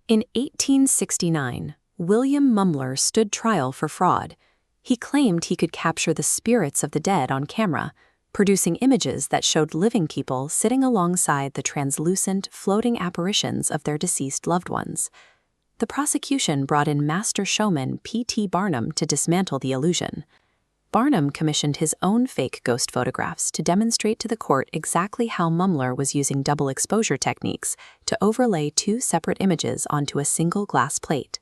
In 1869, William Mumler stood trial for fraud. He claimed he could capture the spirits of the dead on camera, producing images that showed living people sitting alongside the translucent, floating apparitions of their deceased loved ones. The prosecution brought in master showman P.T. Barnum to dismantle the illusion. Barnum commissioned his own fake ghost photographs to demonstrate to the court exactly how Mumler was using double exposure techniques to overlay two separate images onto a single glass plate.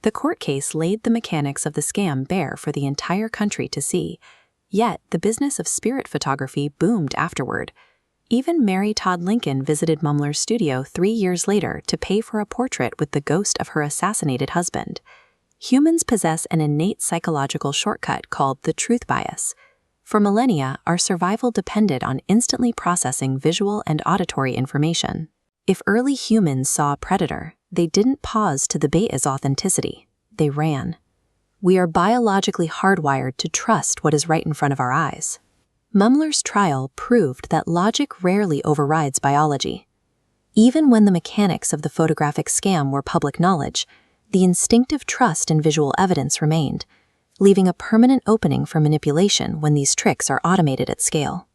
The court case laid the mechanics of the scam bare for the entire country to see, yet the business of spirit photography boomed afterward. Even Mary Todd Lincoln visited Mumler's studio 3 years later to pay for a portrait with the ghost of her assassinated husband. Humans possess an innate psychological shortcut called the truth bias. For millennia, our survival depended on instantly processing visual and auditory information. If early humans saw a predator, they didn't pause to debate its authenticity. They ran. We are biologically hardwired to trust what is right in front of our eyes. Mumler's trial proved that logic rarely overrides biology. Even when the mechanics of the photographic scam were public knowledge, the instinctive trust in visual evidence remained, leaving a permanent opening for manipulation when these tricks are automated at scale.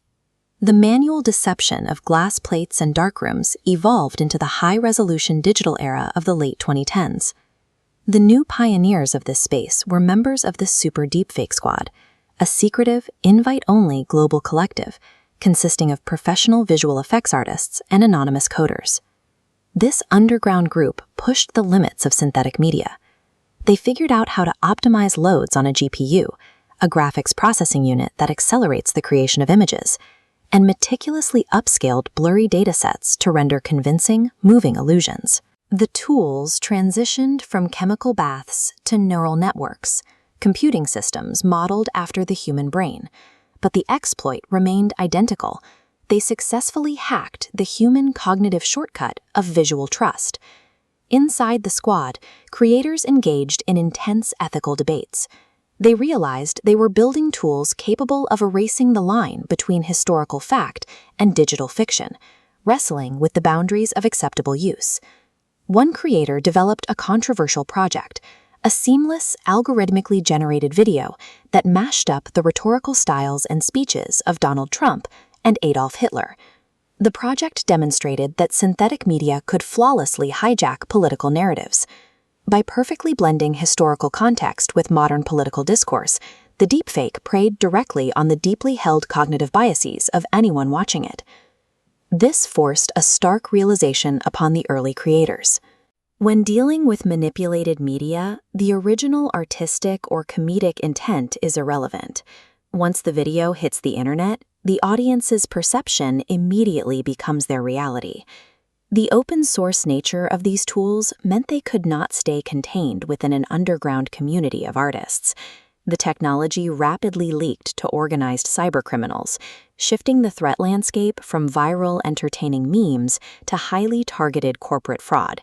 The manual deception of glass plates and darkrooms evolved into the high-resolution digital era of the late 2010s. The new pioneers of this space were members of the Super Deepfake Squad, a secretive, invite-only global collective consisting of professional visual effects artists and anonymous coders. This underground group pushed the limits of synthetic media. They figured out how to optimize loads on a GPU, a graphics processing unit that accelerates the creation of images, and meticulously upscaled blurry datasets to render convincing, moving illusions. The tools transitioned from chemical baths to neural networks, computing systems modeled after the human brain, but the exploit remained identical. They successfully hacked the human cognitive shortcut of visual trust. Inside the squad, creators engaged in intense ethical debates. They realized they were building tools capable of erasing the line between historical fact and digital fiction, wrestling with the boundaries of acceptable use. One creator developed a controversial project, a seamless, algorithmically generated video that mashed up the rhetorical styles and speeches of Donald Trump and Adolf Hitler. The project demonstrated that synthetic media could flawlessly hijack political narratives. By perfectly blending historical context with modern political discourse, the deepfake preyed directly on the deeply held cognitive biases of anyone watching it. This forced a stark realization upon the early creators. When dealing with manipulated media, the original artistic or comedic intent is irrelevant. Once the video hits the internet, the audience's perception immediately becomes their reality. The open-source nature of these tools meant they could not stay contained within an underground community of artists. The technology rapidly leaked to organized cybercriminals, shifting the threat landscape from viral entertaining memes to highly targeted corporate fraud.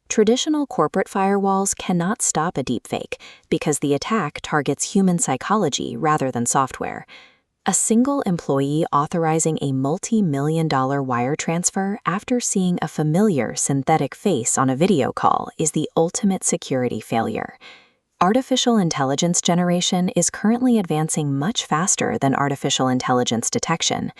Traditional corporate firewalls cannot stop a deepfake because the attack targets human psychology rather than software. A single employee authorizing a multi-million-dollar wire transfer after seeing a familiar synthetic face on a video call is the ultimate security failure. Artificial intelligence generation is currently advancing much faster than artificial intelligence detection.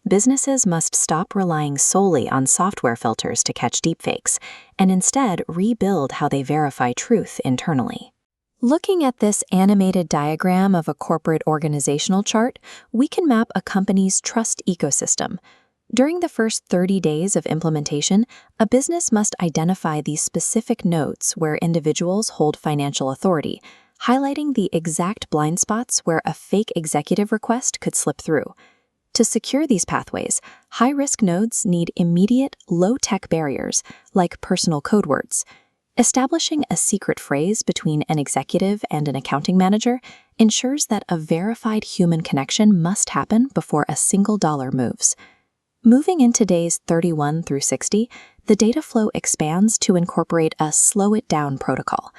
Businesses must stop relying solely on software filters to catch deepfakes, and instead rebuild how they verify truth internally. Looking at this animated diagram of a corporate organizational chart, we can map a company's trust ecosystem. During the first 30 days of implementation, a business must identify the specific nodes where individuals hold financial authority, highlighting the exact blind spots where a fake executive request could slip through. To secure these pathways, high-risk nodes need immediate, low-tech barriers like personal code words. Establishing a secret phrase between an executive and an accounting manager ensures that a verified human connection must happen before a single dollar moves. Moving into days 31 through 60, the data flow expands to incorporate a slow-it-down protocol.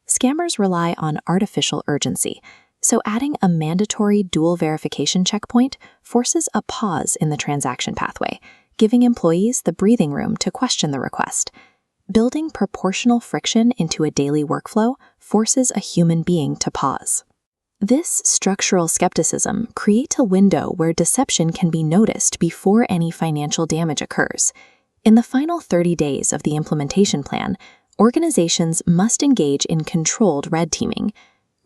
Scammers rely on artificial urgency, so adding a mandatory dual verification checkpoint forces a pause in the transaction pathway, giving employees the breathing room to question the request. Building proportional friction into a daily workflow forces a human being to pause. This structural skepticism creates a window where deception can be noticed before any financial damage occurs. In the final 30 days of the implementation plan, organizations must engage in controlled red teaming.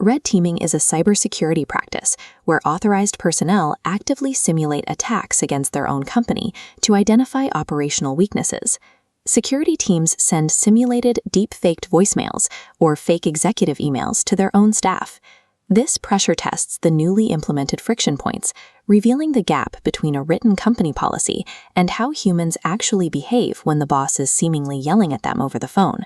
Red teaming is a cybersecurity practice where authorized personnel actively simulate attacks against their own company to identify operational weaknesses. Security teams send simulated deepfaked voicemails or fake executive emails to their own staff. This pressure tests the newly implemented friction points, revealing the gap between a written company policy and how humans actually behave when the boss is seemingly yelling at them over the phone.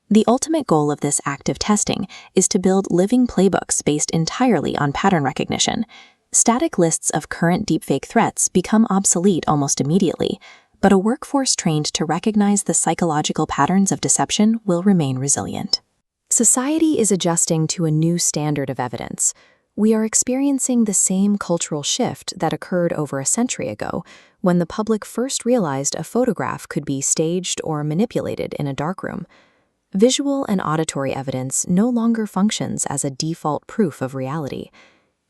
The ultimate goal of this active testing is to build living playbooks based entirely on pattern recognition. Static lists of current deepfake threats become obsolete almost immediately, but a workforce trained to recognize the psychological patterns of deception will remain resilient. Society is adjusting to a new standard of evidence. We are experiencing the same cultural shift that occurred over a century ago when the public first realized a photograph could be staged or manipulated in a darkroom. Visual and auditory evidence no longer functions as a default proof of reality.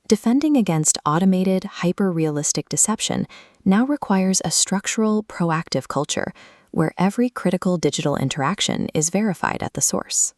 Defending against automated, hyper-realistic deception now requires a structural, proactive culture where every critical digital interaction is verified at the source.